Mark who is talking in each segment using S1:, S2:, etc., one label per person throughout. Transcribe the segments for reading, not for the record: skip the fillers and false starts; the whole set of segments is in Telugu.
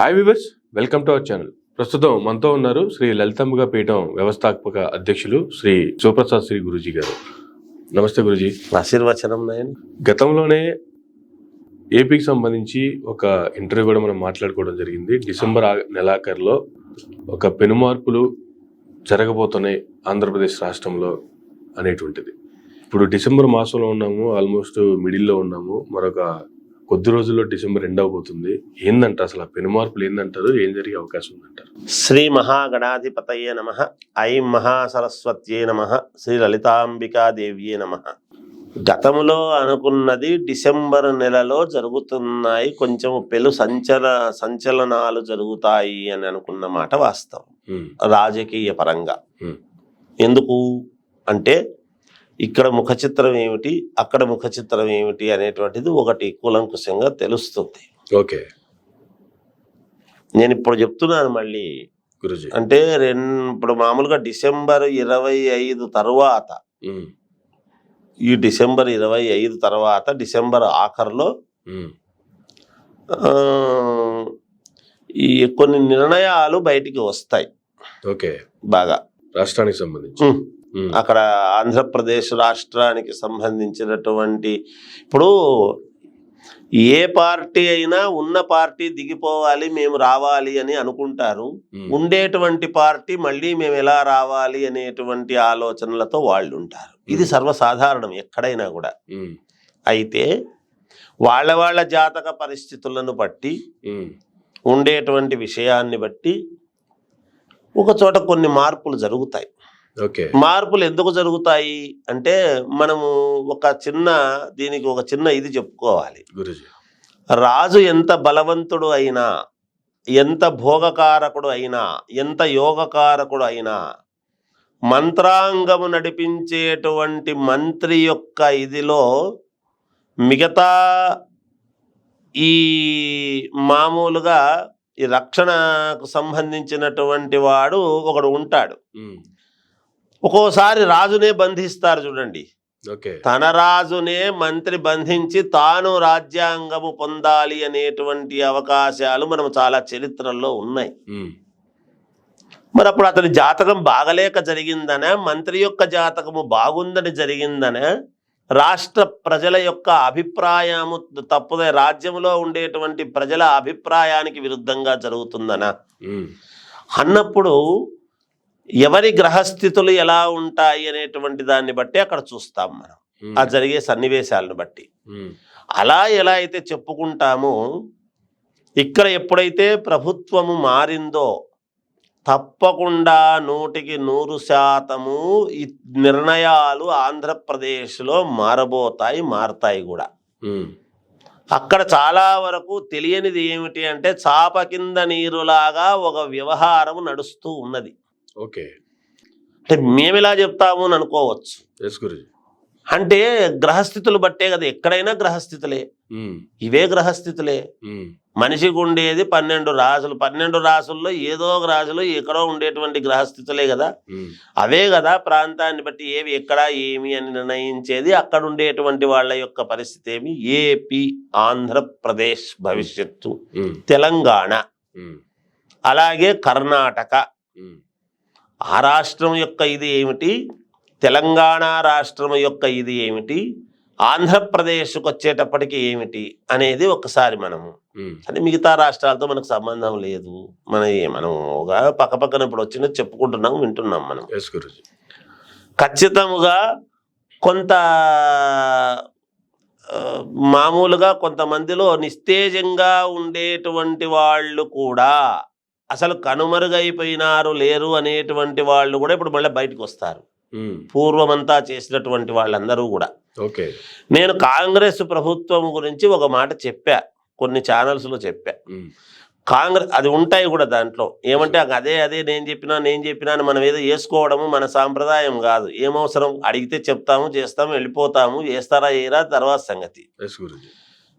S1: Hi viewers, welcome to our channel. ప్రస్తుతం మనతో ఉన్నారు శ్రీ లలితాంబికా పీఠం వ్యవస్థాపక అధ్యక్షులు శ్రీ శివప్రసాద్ శ్రీ గురూజీ గారు. నమస్తే గురూజీ.
S2: ఆశీర్వచనం నాయన.
S1: గతంలోనే ఏపీకి సంబంధించి ఒక ఇంటర్వ్యూ కూడా మనం మాట్లాడుకోవడం జరిగింది. డిసెంబర్ నెలాఖరులో ఒక పెనుమార్పులు జరగబోతున్నాయి ఆంధ్రప్రదేశ్ రాష్ట్రంలో అనేటువంటిది. ఇప్పుడు డిసెంబర్ మాసంలో ఉన్నాము, ఆల్మోస్ట్ మిడిల్లో ఉన్నాము. మరొక కొద్ది రోజుల్లో డిసెంబర్ ఎండ్ అవబోతుంది. ఏందంట అసలు ఆ పెనుమార్పులు ఏందంటారు? ఏం జరిగే అవకాశం ఉందంటారు?
S2: శ్రీ మహాగణాధిపతయే నమః. ఐం మహాసరస్వత్యే నమః. శ్రీ లలితాంబికాదేవ్యే నమః. గతంలో అనుకున్నది డిసెంబర్ నెలలో జరుగుతున్నాయి, కొంచెం సంచలనాలు జరుగుతాయి అని అనుకున్న మాట వాస్తవం రాజకీయ పరంగా. ఎందుకు అంటే ఇక్కడ ముఖ చిత్రం ఏమిటి, అక్కడ ముఖ చిత్రం ఏమిటి అనేటువంటిది ఒకటి కూలంకుశంగా తెలుస్తుంది.
S1: ఓకే,
S2: నేను ఇప్పుడు చెప్తున్నాను మళ్ళీ
S1: గురూజీ.
S2: అంటే ఇప్పుడు మామూలుగా డిసెంబర్ 25 తర్వాత, ఈ డిసెంబర్ 25 తర్వాత డిసెంబర్ ఆఖరులో ఈ కొన్ని నిర్ణయాలు బయటికి వస్తాయి.
S1: ఓకే,
S2: బాగా
S1: రాష్ట్రానికి సంబంధించి
S2: అక్కడ ఆంధ్రప్రదేశ్ రాష్ట్రానికి సంబంధించినటువంటి, ఇప్పుడు ఏ పార్టీ అయినా ఉన్న పార్టీ దిగిపోవాలి, మేము రావాలి అని అనుకుంటారు. ఉండేటువంటి పార్టీ మళ్ళీ మేము ఎలా రావాలి అనేటువంటి ఆలోచనలతో వాళ్ళు ఉంటారు. ఇది సర్వసాధారణం ఎక్కడైనా కూడా. అయితే వాళ్ళ జాతక పరిస్థితులను బట్టి, ఉండేటువంటి విషయాన్ని బట్టి ఒక చోట కొన్ని మార్పులు జరుగుతాయి. మార్పులు ఎందుకు జరుగుతాయి అంటే మనము దీనికి ఒక చిన్న ఇది చెప్పుకోవాలి. రాజు ఎంత బలవంతుడు అయినా, ఎంత భోగకారకుడు అయినా, ఎంత యోగకారకుడు అయినా, మంత్రాంగము నడిపించేటువంటి మంత్రి యొక్క ఇదిలో మిగతా ఈ మామూలుగా ఈ రక్షణకు సంబంధించినటువంటి వాడు ఒకడు ఉంటాడు. ఒక్కోసారి రాజునే బంధిస్తారు చూడండి. తన రాజునే మంత్రి బంధించి తాను రాజ్యాంగము పొందాలి అనేటువంటి అవకాశాలు మనం చాలా చరిత్రల్లో ఉన్నాయి. మరి అప్పుడు అతని జాతకం బాగలేక జరిగిందనే, మంత్రి యొక్క జాతకము బాగుందని జరిగిందనే, రాష్ట్ర ప్రజల యొక్క అభిప్రాయము తప్పుదే, రాజ్యంలో ఉండేటువంటి ప్రజల అభిప్రాయానికి విరుద్ధంగా జరుగుతుందనా అన్నప్పుడు ఎవరి గ్రహస్థితులు ఎలా ఉంటాయి అనేటువంటి దాన్ని బట్టి అక్కడ చూస్తాం మనం, ఆ జరిగే సన్నివేశాలను బట్టి. అలా ఎలా అయితే చెప్పుకుంటామో, ఇక్కడ ఎప్పుడైతే ప్రభుత్వము మారిందో తప్పకుండా 100% ఈ నిర్ణయాలు ఆంధ్రప్రదేశ్లో మారతాయి కూడా. అక్కడ చాలా వరకు తెలియనిది ఏమిటి అంటే, చాప కింద నీరులాగా ఒక వ్యవహారం నడుస్తూ ఉన్నది.
S1: ఓకే,
S2: అంటే మేము ఎలా చెప్తాము అని అనుకోవచ్చు. అంటే గ్రహస్థితులు బట్టే కదా, ఎక్కడైనా గ్రహస్థితులే, ఇవే గ్రహస్థితులే. మనిషికి ఉండేది 12 రాశులు, 12 రాశుల్లో ఏదో ఒక రాశులు ఎక్కడో ఉండేటువంటి గ్రహస్థితులే కదా. అవే కదా ప్రాంతాన్ని బట్టి ఏవి ఎక్కడ ఏమి అని నిర్ణయించేది. అక్కడ ఉండేటువంటి వాళ్ళ యొక్క పరిస్థితి ఏమి, ఏపీ, ఆంధ్రప్రదేశ్ భవిష్యత్తు, తెలంగాణ, అలాగే కర్ణాటక, ఆ రాష్ట్రం యొక్క ఇది ఏమిటి, తెలంగాణ రాష్ట్రం యొక్క ఇది ఏమిటి, ఆంధ్రప్రదేశ్కి వచ్చేటప్పటికి ఏమిటి అనేది ఒకసారి మనము, అంటే మిగతా రాష్ట్రాలతో మనకు సంబంధం లేదు. మనం ఒక పక్కన ఇప్పుడు వచ్చిన చెప్పుకుంటున్నాం, వింటున్నాం మనం. ఖచ్చితంగా కొంత మామూలుగా కొంతమందిలో నిస్తేజంగా ఉండేటువంటి వాళ్ళు కూడా అసలు కనుమరుగైపోయినారు, లేరు అనేటువంటి వాళ్ళు కూడా ఇప్పుడు మళ్ళీ బయటకు వస్తారు. పూర్వమంతా చేసినటువంటి వాళ్ళందరూ కూడా. నేను కాంగ్రెస్ ప్రభుత్వం గురించి ఒక మాట చెప్పా, కొన్ని ఛానల్స్లో చెప్పా. కాంగ్రెస్ అది ఉంటాయి కూడా దాంట్లో ఏమంటే అదే నేను చెప్పినా అని మనం ఏదో వేసుకోవడము మన సాంప్రదాయం కాదు. ఏమవసరం, అడిగితే చెప్తాము, చేస్తాము, వెళ్ళిపోతాము, చేస్తారా ఏరా తర్వాత సంగతి.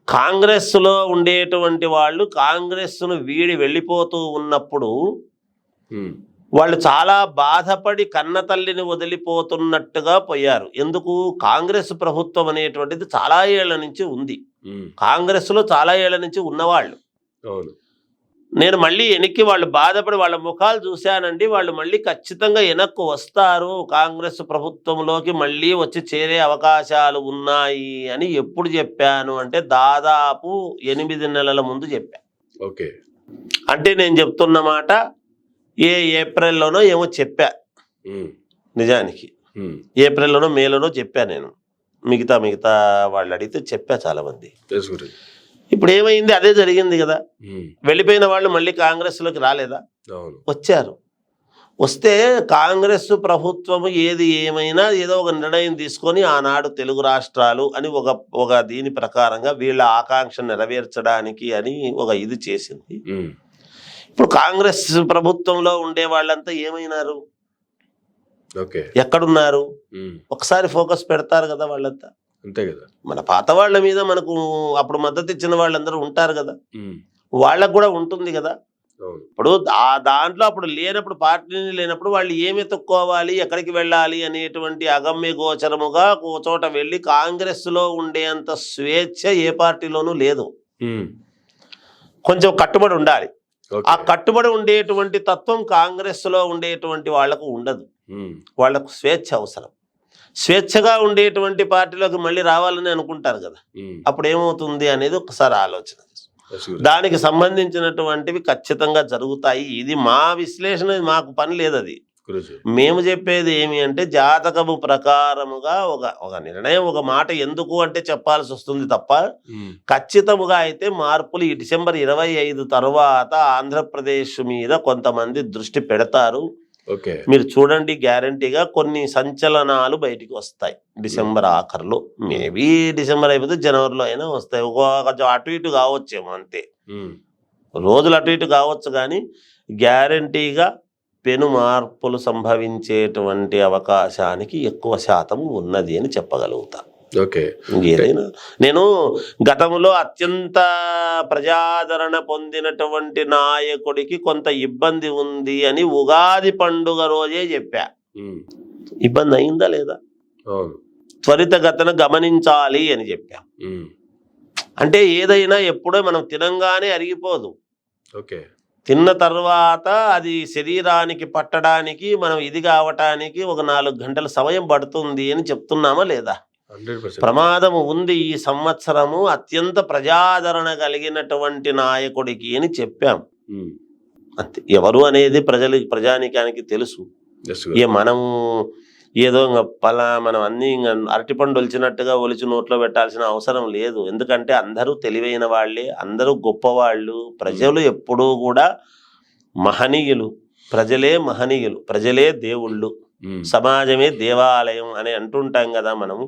S2: కాంగ్రెస్లో ఉండేటువంటి వాళ్ళు కాంగ్రెస్ను వీడి వెళ్ళిపోతూ ఉన్నప్పుడు వాళ్ళు చాలా బాధపడి కన్న తల్లిని వదిలిపోతున్నట్టుగా పోయారు. ఎందుకు? కాంగ్రెస్ ప్రభుత్వం అనేటువంటిది చాలా ఏళ్ల నుంచి ఉంది, కాంగ్రెస్లో చాలా ఏళ్ల నుంచి ఉన్నవాళ్ళు. నేను మళ్ళీ వెనక్కి వాళ్ళు బాధపడి వాళ్ళ ముఖాలు చూశానండి, వాళ్ళు మళ్ళీ ఖచ్చితంగా వెనక్కు వస్తారు, కాంగ్రెస్ ప్రభుత్వంలోకి మళ్ళీ వచ్చి చేరే అవకాశాలు ఉన్నాయి అని ఎప్పుడు చెప్పాను అంటే దాదాపు 8 నెలల ముందు చెప్పా.
S1: ఓకే.
S2: అంటే నేను చెప్తున్న మాట ఏప్రిల్లోనో ఏమో చెప్పా, నిజానికి ఏప్రిల్లోనో మేలోనో చెప్పా నేను. మిగతా వాళ్ళు అడిగితే చెప్పా చాలా మంది. ఇప్పుడు ఏమైంది, అదే జరిగింది కదా. వెళ్ళిపోయిన వాళ్ళు మళ్ళీ కాంగ్రెస్లోకి రాలేదా? వచ్చారు. వస్తే కాంగ్రెస్ ప్రభుత్వము ఏది ఏమైనా ఏదో ఒక నిర్ణయం తీసుకొని ఆనాడు తెలుగు రాష్ట్రాలు అని ఒక దీని ప్రకారంగా వీళ్ళ ఆకాంక్ష నెరవేర్చడానికి అని ఒక ఇది చేసింది. ఇప్పుడు కాంగ్రెస్ ప్రభుత్వంలో ఉండే వాళ్ళంతా ఏమైనారు, ఎక్కడున్నారు? ఒకసారి ఫోకస్ పెడతారు కదా వాళ్ళంతా.
S1: అంతే కదా. మన
S2: పాత వాళ్ళ మీద మనకు అప్పుడు మద్దతు ఇచ్చిన వాళ్ళందరూ ఉంటారు కదా, వాళ్ళకు కూడా ఉంటుంది కదా. ఇప్పుడు దాంట్లో అప్పుడు లేనప్పుడు, పార్టీని లేనప్పుడు వాళ్ళు ఏమి ఎత్తుక్కోవాలి, ఎక్కడికి వెళ్ళాలి అనేటువంటి అగమ్య గోచరముగా ఒక చోట వెళ్ళి కాంగ్రెస్ లో ఉండేంత స్వేచ్ఛ ఏ పార్టీలోనూ లేదు. కొంచెం కట్టుబడి ఉండాలి. ఆ కట్టుబడి ఉండేటువంటి తత్వం కాంగ్రెస్ లో ఉండేటువంటి వాళ్లకు ఉండదు. వాళ్లకు స్వేచ్ఛ అవసరం. స్వేచ్ఛగా ఉండేటువంటి పార్టీలోకి మళ్ళీ రావాలని అనుకుంటారు కదా, అప్పుడు ఏమవుతుంది అనేది ఒకసారి ఆలోచన. దానికి సంబంధించినటువంటివి ఖచ్చితంగా జరుగుతాయి. ఇది మా విశ్లేషణ, మాకు పని లేదు. అది మేము చెప్పేది ఏమి అంటే జాతకము ప్రకారముగా ఒక నిర్ణయం, ఒక మాట ఎందుకు అంటే చెప్పాల్సి వస్తుంది తప్ప ఖచ్చితముగా అయితే మార్పులు ఈ డిసెంబర్ 25 తర్వాత ఆంధ్రప్రదేశ్ మీద కొంతమంది దృష్టి పెడతారు. మీరు చూడండి, గ్యారంటీగా కొన్ని సంచలనాలు బయటికి వస్తాయి డిసెంబర్ ఆఖరులో. మేబీ డిసెంబర్ అయిపోతే జనవరిలో అయినా వస్తాయి. కొంచెం అటు ఇటు కావచ్చేమో, అంతే, రోజులు అటు ఇటు కావచ్చు, కానీ గ్యారంటీగా పెను మార్పులు సంభవించేటువంటి అవకాశానికి ఎక్కువ శాతం ఉన్నది అని చెప్పగలుగుతా. ఏదైనా నేను గతంలో అత్యంత ప్రజాదరణ పొందినటువంటి నాయకుడికి కొంత ఇబ్బంది ఉంది అని ఉగాది పండుగ రోజే చెప్పా. ఇబ్బంది అయిందా లేదా? త్వరితగతిన గమనించాలి అని చెప్పా. అంటే ఏదైనా ఎప్పుడో మనం తినంగానే అరిగిపోదు. తిన్న తర్వాత అది శరీరానికి పట్టడానికి, మనం ఇది కావటానికి ఒక 4 గంటల సమయం పడుతుంది అని చెప్తున్నామా లేదా? ప్రమాదము ఉంది. ఈ సంవత్సరము అత్యంత ప్రజాదరణ కలిగినటువంటి నాయకుడికి అని చెప్పాం. అంతే. ఎవరు అనేది ప్రజానికానికి తెలుసు. మనము ఏదో మనం అన్ని అరటిపండు ఒలిచినట్టుగా ఒలిచి నోట్లో పెట్టాల్సిన అవసరం లేదు. ఎందుకంటే అందరూ తెలివైన వాళ్ళే, అందరూ గొప్పవాళ్ళు. ప్రజలు ఎప్పుడూ కూడా మహనీయులు, ప్రజలే మహనీయులు, ప్రజలే దేవుళ్ళు, సమాజమే దేవాలయం అని అంటుంటాం కదా. మనము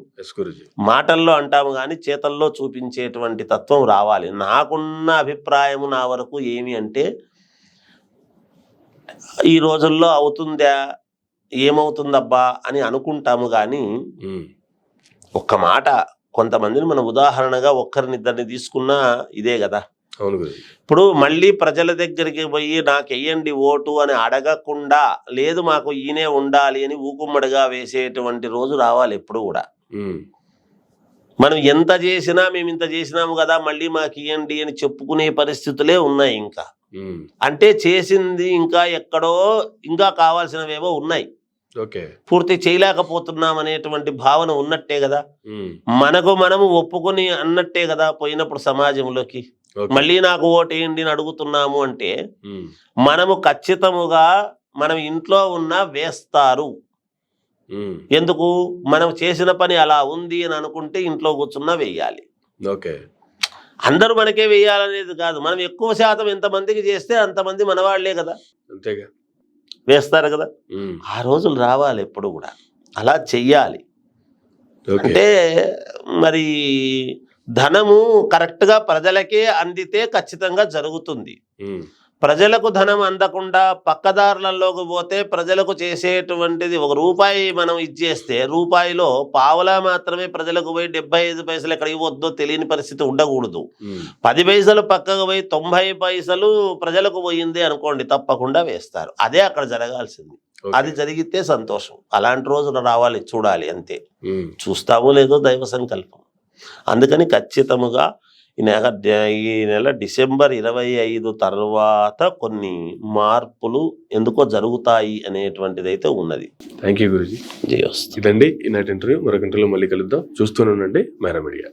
S2: మాటల్లో అంటాము కానీ చేతల్లో చూపించేటువంటి తత్వం రావాలి. నాకున్న అభిప్రాయము నా వరకు ఏమి అంటే, ఈ రోజుల్లో అవుతుందా, ఏమవుతుందబ్బా అని అనుకుంటాము కానీ ఒక్క మాట, కొంతమందిని మనం ఉదాహరణగా ఒక్కరినిద్దరిని తీసుకున్నా ఇదే కదా. ఇప్పుడు మళ్ళీ ప్రజల దగ్గరికి పోయి నాకు వెయ్యండి ఓటు అని అడగకుండా, లేదు మాకు ఈయనే ఉండాలి అని ఊకుమ్మడిగా వేసేటువంటి రోజు రావాలి ఎప్పుడు కూడా. మనం ఎంత చేసినా, మేము ఇంత చేసినాము కదా మళ్ళీ మాకు ఇయ్యండి అని చెప్పుకునే పరిస్థితులే ఉన్నాయి. ఇంకా అంటే చేసింది ఇంకా ఎక్కడో, ఇంకా కావాల్సినవేవో ఉన్నాయి, పూర్తి చేయలేకపోతున్నాం అనేటువంటి భావన ఉన్నట్టే కదా. మనకు మనము ఒప్పుకొని అన్నట్టే కదా పోయినప్పుడు సమాజంలోకి. మళ్ళీ నాకు ఓటేయండి అని అడుగుతున్నాము అంటే మనము ఖచ్చితముగా మనం ఇంట్లో ఉన్నా వేస్తారు. ఎందుకు? మనం చేసిన పని అలా ఉంది అని అనుకుంటే ఇంట్లో కూర్చున్నా వేయాలి. అందరూ మనకే వేయాలనేది కాదు. మనం ఎక్కువ శాతం ఎంతమందికి చేస్తే అంతమంది మనవాళ్లే కదా, వేస్తారు కదా. ఆ రోజులు రావాలి ఎప్పుడు కూడా, అలా చెయ్యాలి. అంటే మరి ధనము కరెక్ట్గా ప్రజలకే అందితే ఖచ్చితంగా జరుగుతుంది. ప్రజలకు ధనం అందకుండా పక్కదారులలోకి పోతే ప్రజలకు చేసేటువంటిది, 1 రూపాయి మనం ఇచ్చేస్తే రూపాయిలో పావలా మాత్రమే ప్రజలకు పోయి 75 పైసలు ఎక్కడ ఇవ్వద్దో తెలియని పరిస్థితి ఉండకూడదు. 10 పైసలు పక్కకు పోయి 90 పైసలు ప్రజలకు పోయింది అనుకోండి, తప్పకుండా వేస్తారు. అదే అక్కడ జరగాల్సింది. అది జరిగితే సంతోషం. అలాంటి రోజులు రావాలి, చూడాలి, అంతే. చూస్తామో లేదో దైవ సంకల్పం. అందుకని ఖచ్చితముగా ఈ నెల డిసెంబర్ 25 తర్వాత కొన్ని మార్పులు ఎందుకో జరుగుతాయి అనేటువంటిది అయితే ఉన్నది.
S1: Thank you guruji.
S2: జయోస్తు.
S1: ఇదండి ఈనాటి ఇంటర్వ్యూ. మరొక ఇంటర్వ్యూ మళ్ళీ కలుద్దాం. చూస్తూనే ఉండండి మైరా మీడియా.